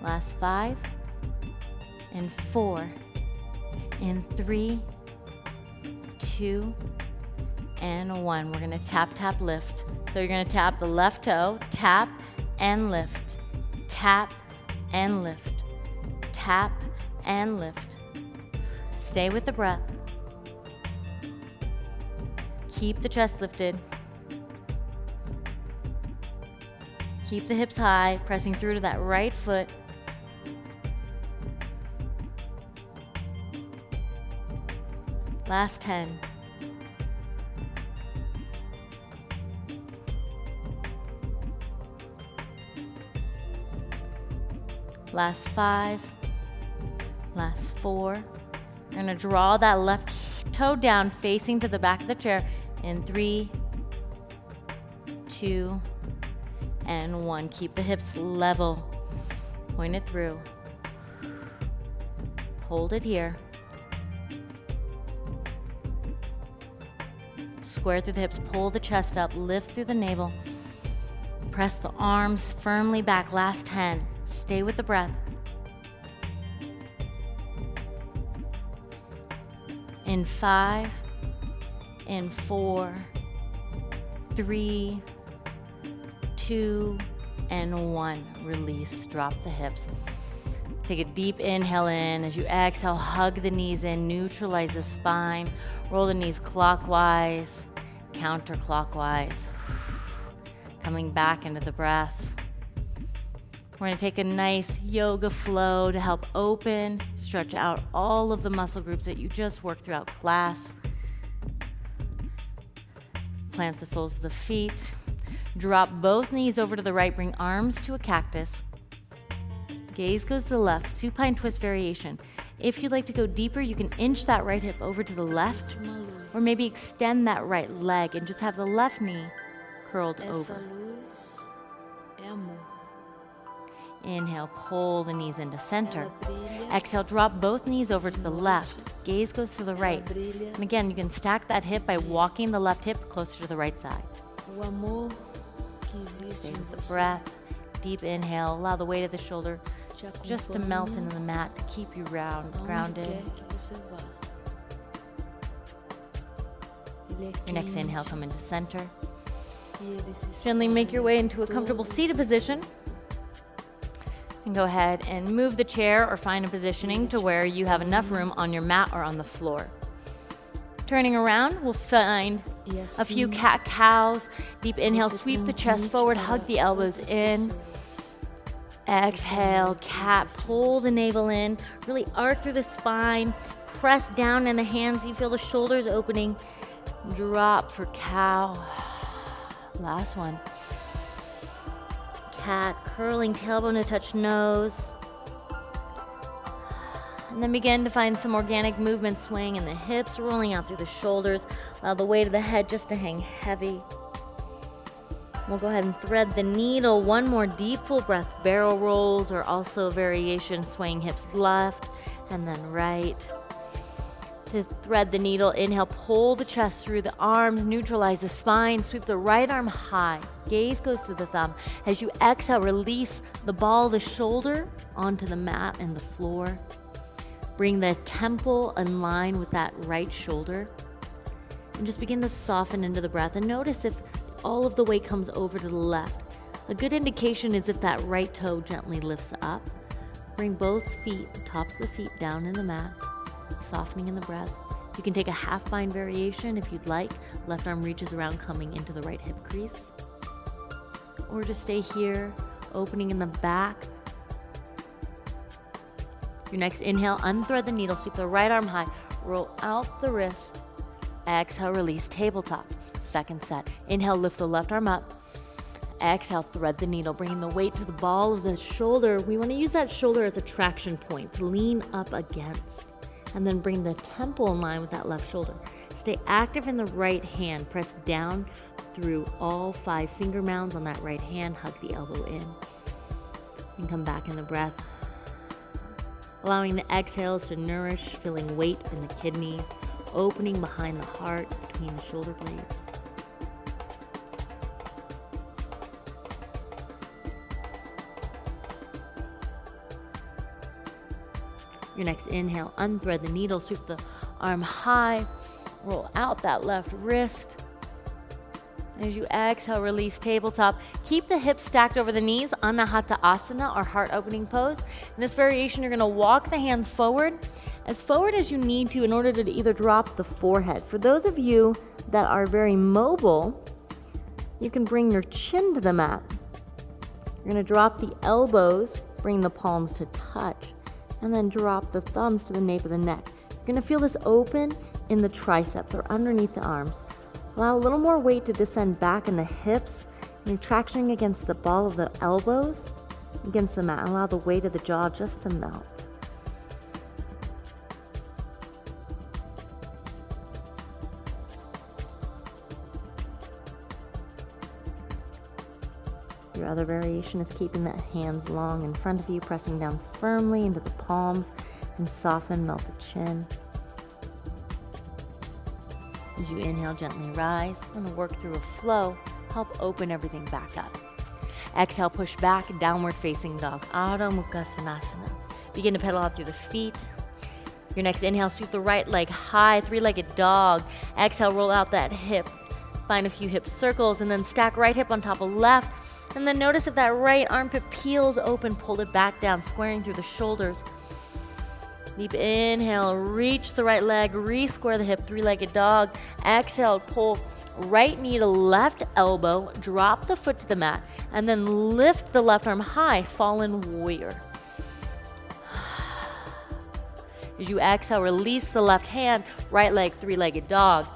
Last 5, and 4, and 3, 2, and 1. We're going to tap, tap, lift. So you're going to tap the left toe, tap, and lift. Tap and lift. Tap and lift. Stay with the breath. Keep the chest lifted. Keep the hips high, pressing through to that right foot. Last 10. Last 5, last 4. You're going to draw that left toe down, facing to the back of the chair in 3, 2, and 1. Keep the hips level. Point it through. Hold it here. Square through the hips, pull the chest up, lift through the navel. Press the arms firmly back. Last 10. Stay with the breath. In 5, in 4, 3, 2, and 1. Release, drop the hips. Take a deep inhale in. As you exhale, hug the knees in, neutralize the spine, roll the knees clockwise, counterclockwise. Coming back into the breath. We're gonna take a nice yoga flow to help open, stretch out all of the muscle groups that you just worked throughout class. Plant the soles of the feet. Drop both knees over to the right, bring arms to a cactus. Gaze goes to the left, supine twist variation. If you'd like to go deeper, you can inch that right hip over to the left, or maybe extend that right leg and just have the left knee curled over. Inhale, pull the knees into center. Exhale, drop both knees over to the left. Gaze goes to the right. And again, you can stack that hip by walking the left hip closer to the right side. Stay with the breath. Deep inhale, allow the weight of the shoulder just to melt into the mat to keep you grounded. Your next inhale, come into center. Gently make your way into a comfortable seated position. And go ahead and move the chair or find a positioning to where you have enough room on your mat or on the floor. Turning around, we'll find a few cat-cows. Deep inhale, sweep the chest forward, hug the elbows in. Exhale, cat, pull the navel in, really arc through the spine, press down in the hands, you feel the shoulders opening. Drop for cow. Last one. Cat, curling tailbone to touch nose. And then begin to find some organic movement, swaying in the hips, rolling out through the shoulders. Allow the weight of the head just to hang heavy. We'll go ahead and thread the needle. One more deep full breath. Barrel rolls are also a variation, swaying hips left and then right. To thread the needle, inhale, pull the chest through the arms, neutralize the spine, sweep the right arm high. Gaze goes to the thumb. As you exhale, release the ball of the shoulder onto the mat and the floor. Bring the temple in line with that right shoulder. And just begin to soften into the breath. And notice if all of the weight comes over to the left. A good indication is if that right toe gently lifts up. Bring both feet, tops of the feet down in the mat, softening in the breath. You can take a half bind variation if you'd like. Left arm reaches around, coming into the right hip crease. Or just stay here, opening in the back. Your next inhale, unthread the needle, sweep the right arm high, roll out the wrist. Exhale, release, tabletop. Second set. Inhale, lift the left arm up. Exhale, thread the needle, bringing the weight to the ball of the shoulder. We want to use that shoulder as a traction point to lean up against. And then bring the temple in line with that left shoulder. Stay active in the right hand. Press down through all 5 finger mounds on that right hand. Hug the elbow in. And come back in the breath. Allowing the exhales to nourish, feeling weight in the kidneys, opening behind the heart, between the shoulder blades. Your next inhale, unthread the needle, sweep the arm high, roll out that left wrist. As you exhale, release, tabletop. Keep the hips stacked over the knees, Anahata Asana, or heart opening pose. In this variation, you're gonna walk the hands forward as you need to in order to either drop the forehead. For those of you that are very mobile, you can bring your chin to the mat. You're gonna drop the elbows, bring the palms to touch, and then drop the thumbs to the nape of the neck. You're gonna feel this open in the triceps or underneath the arms. Allow a little more weight to descend back in the hips, and you're tractioning against the ball of the elbows against the mat. Allow the weight of the jaw just to melt. Your other variation is keeping the hands long in front of you, pressing down firmly into the palms and soften, melt the chin. As you inhale, gently rise. I'm going to work through a flow, help open everything back up. Exhale, push back, downward facing dog. Adho Mukha Svanasana. Begin to pedal out through the feet. Your next inhale, sweep the right leg high, three-legged dog. Exhale, roll out that hip. Find a few hip circles and then stack right hip on top of left. And then notice if that right armpit peels open, pull it back down, squaring through the shoulders. Deep inhale, reach the right leg, re-square the hip, three-legged dog. Exhale, pull right knee to left elbow, drop the foot to the mat, and then lift the left arm high, fallen warrior. As you exhale, release the left hand, right leg, three-legged dog.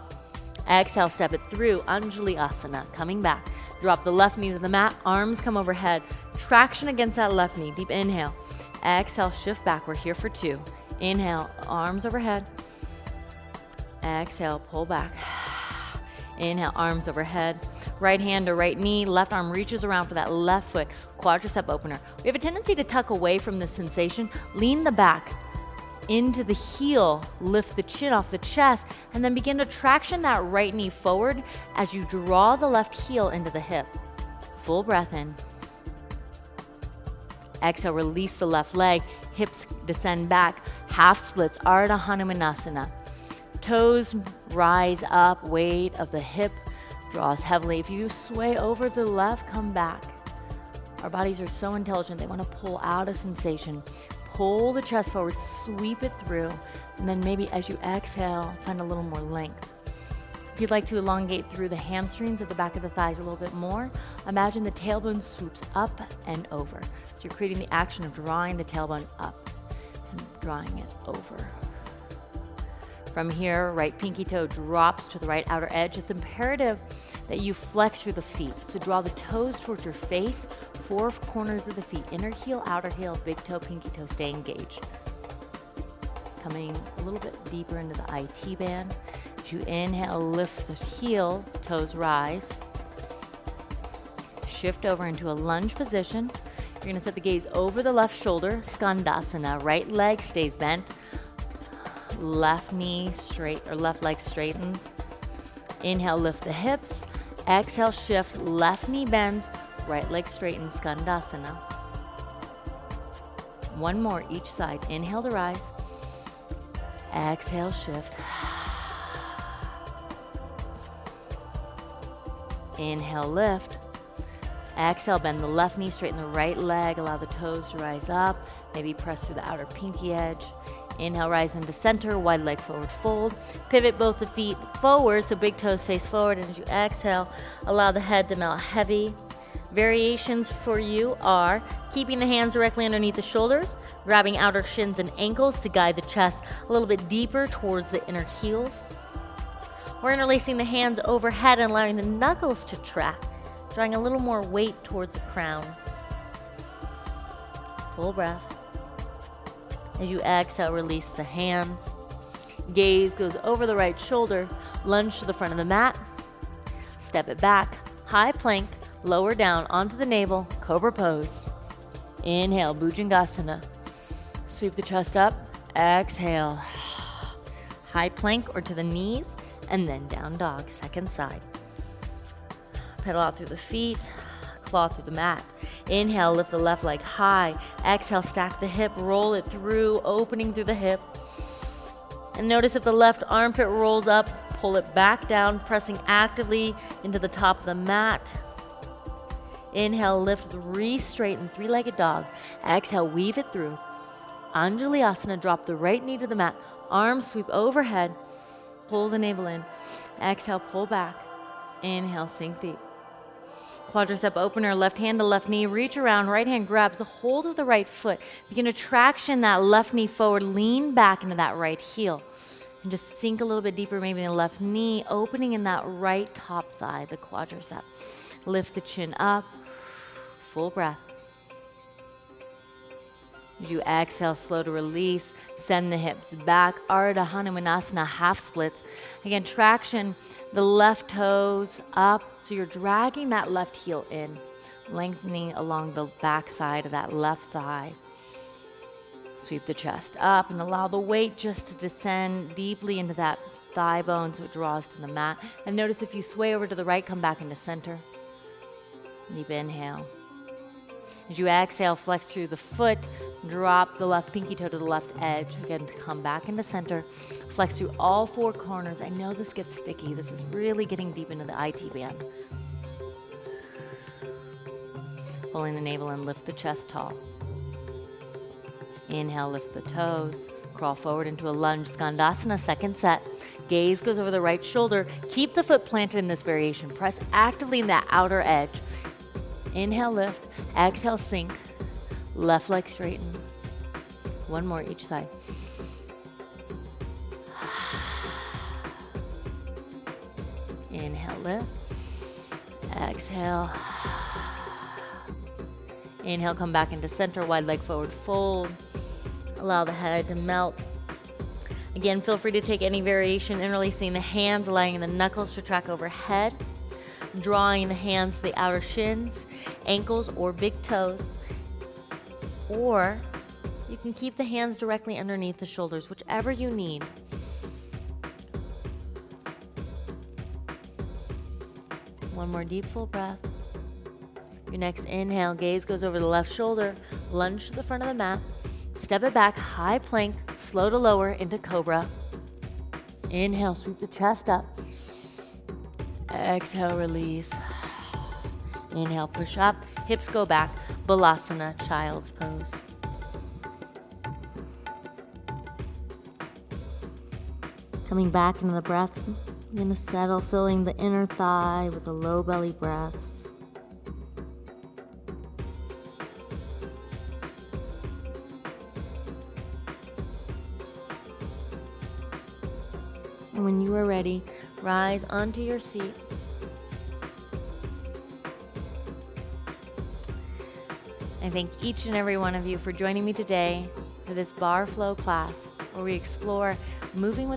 Exhale, step it through, Anjali Asana, coming back. Drop the left knee to the mat, arms come overhead, traction against that left knee, deep inhale. Exhale, shift back, we're here for 2. Inhale, arms overhead. Exhale, pull back. Inhale, arms overhead. Right hand to right knee, left arm reaches around for that left foot, quadricep opener. We have a tendency to tuck away from this sensation. Lean the back into the heel, lift the chin off the chest, and then begin to traction that right knee forward as you draw the left heel into the hip. Full breath in. Exhale, release the left leg, hips descend back, half splits, Ardha Hanumanasana. Toes rise up, weight of the hip draws heavily. If you sway over to the left, come back. Our bodies are so intelligent, they want to pull out a sensation. Pull the chest forward, sweep it through, and then maybe as you exhale, find a little more length. If you'd like to elongate through the hamstrings at the back of the thighs a little bit more, imagine the tailbone swoops up and over. So you're creating the action of drawing the tailbone up and drawing it over. From here, right pinky toe drops to the right outer edge. It's imperative that you flex through the feet. So draw the toes towards your face, 4 corners of the feet, inner heel, outer heel, big toe, pinky toe, stay engaged. Coming a little bit deeper into the IT band. As you inhale, lift the heel, toes rise. Shift over into a lunge position. You're gonna set the gaze over the left shoulder, Skandasana. Right leg stays bent. Left knee straight, or left leg straightens. Inhale, lift the hips. Exhale, shift, left knee bends, right leg straightens, Skandasana. One more each side. Inhale to rise. Exhale, shift. Inhale, lift. Exhale, bend the left knee, straighten the right leg, allow the toes to rise up, maybe press through the outer pinky edge. Inhale, rise into center, wide leg forward fold. Pivot both the feet forward, so big toes face forward, and as you exhale, allow the head to melt heavy. Variations for you are keeping the hands directly underneath the shoulders, grabbing outer shins and ankles to guide the chest a little bit deeper towards the inner heels. Or interlacing the hands overhead and allowing the knuckles to track, drawing a little more weight towards the crown. Full breath. As you exhale, release the hands. Gaze goes over the right shoulder, lunge to the front of the mat, step it back, high plank, lower down onto the navel, cobra pose. Inhale, Bhujangasana. Sweep the chest up, exhale. High plank or to the knees, and then down dog, second side. Pedal out through the feet, claw through the mat. Inhale, lift the left leg high. Exhale, stack the hip, roll it through, opening through the hip. And notice if the left armpit rolls up, pull it back down, pressing actively into the top of the mat. Inhale, lift, re-straighten, three-legged dog. Exhale, weave it through. Anjali Asana, drop the right knee to the mat. Arms sweep overhead. Pull the navel in. Exhale, pull back. Inhale, sink deep. Quadricep opener, left hand to left knee, reach around, right hand grabs a hold of the right foot. Begin to traction that left knee forward, lean back into that right heel. And just sink a little bit deeper, maybe in the left knee, opening in that right top thigh, the quadricep. Lift the chin up, full breath. As you exhale, slow to release, send the hips back, Ardha Hanumanasana, half splits. Again, traction the left toes up, so you're dragging that left heel in, lengthening along the back side of that left thigh. Sweep the chest up and allow the weight just to descend deeply into that thigh bone so it draws to the mat. And notice if you sway over to the right, come back into center. Deep inhale. As you exhale, flex through the foot, drop the left pinky toe to the left edge. Again, to come back into center. Flex through all four corners. I know this gets sticky. This is really getting deep into the IT band. Pulling the navel and lift the chest tall. Inhale, lift the toes. Crawl forward into a lunge, Skandasana, second set. Gaze goes over the right shoulder. Keep the foot planted in this variation. Press actively in that outer edge. Inhale, lift. Exhale, sink. Left leg straighten. One more each side. Inhale, lift. Exhale. Inhale, come back into center, wide leg forward fold. Allow the head to melt. Again, feel free to take any variation and releasing the hands, allowing the knuckles to track overhead. Drawing the hands to the outer shins, ankles, or big toes. Or you can keep the hands directly underneath the shoulders, whichever you need. One more deep, full breath. Your next inhale, gaze goes over the left shoulder, lunge to the front of the mat, step it back, high plank, slow to lower into cobra. Inhale, sweep the chest up. Exhale, release. Inhale, push up, hips go back, Balasana, child's pose. Coming back into the breath, you're gonna settle, filling the inner thigh with the low belly breaths. And when you are ready, rise onto your seat. I thank each and every one of you for joining me today for this bar flow class where we explore moving with